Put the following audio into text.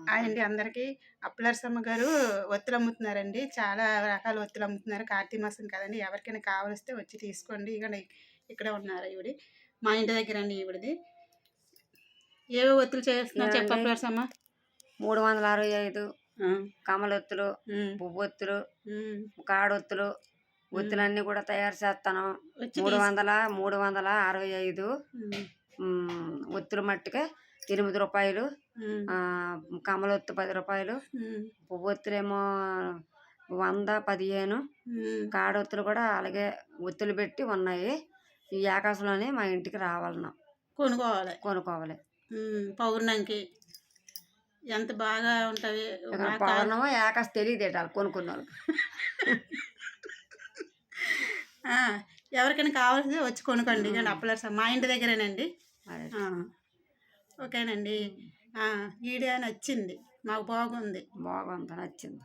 Hi అండి అందరికీ. అప్పలరసమ్మ గారు ఒత్తులు అమ్ముతున్నారండి. చాలా రకాల ఒత్తులు అమ్ముతున్నారు. కార్తీక మాసం కదండీ! ఎవరికైనా కావలిస్తే వచ్చి తీసుకోండి. ఇగోండి ఇక్కడే ఉన్నారు ఈవిడి. మా ఇంటి దగ్గరండి ఈవిడది. ఏవేవి ఒత్తులు చేస్తున్నావు చెప్పు ఏవండి అప్పలరసమ్మ? 365 ఆ! కమలొత్తులు, హ్మ్. పువ్వొత్తులు, హ్మ్. కాడొత్తులు, హ్మ్. ఒత్తులన్నీ కూడా తయారు చేస్తాను. వచ్చి 365 హ్మ్. ఒత్తులు మట్టుకే రూ. 8. హ్మ్. కమలొత్తు రూ. 10. హ్మ్. పువ్వొత్తులేమో 100, 15. హ్మ్. కాడొత్తులు కూడా అలాగే ఒత్తులు పెట్టి ఉన్నాయి. ఈ ఆకాశంలోనే మా ఇంటికి రావాలను కొనుక్కోవాలి. కొనుక్కోవాలి. పౌర్ణమికి ఎంత బాగా ఉంటది. ఇక్కడ బాగా పౌర్ణమో ఏకాశి తెలియదేట కొనుక్కున్నారు. ఆ! ఎవరికైనా కావాల్సితే వచ్చి కొనుక్కోండి. ఇగోండి అప్పలరసమ్మ మా ఇంటి దగ్గరేనండి. అదే ఆ! ఓకేనండి. వీడియో నచ్చింది. మాకు బాగుంది. బాగుంది నచ్చింది.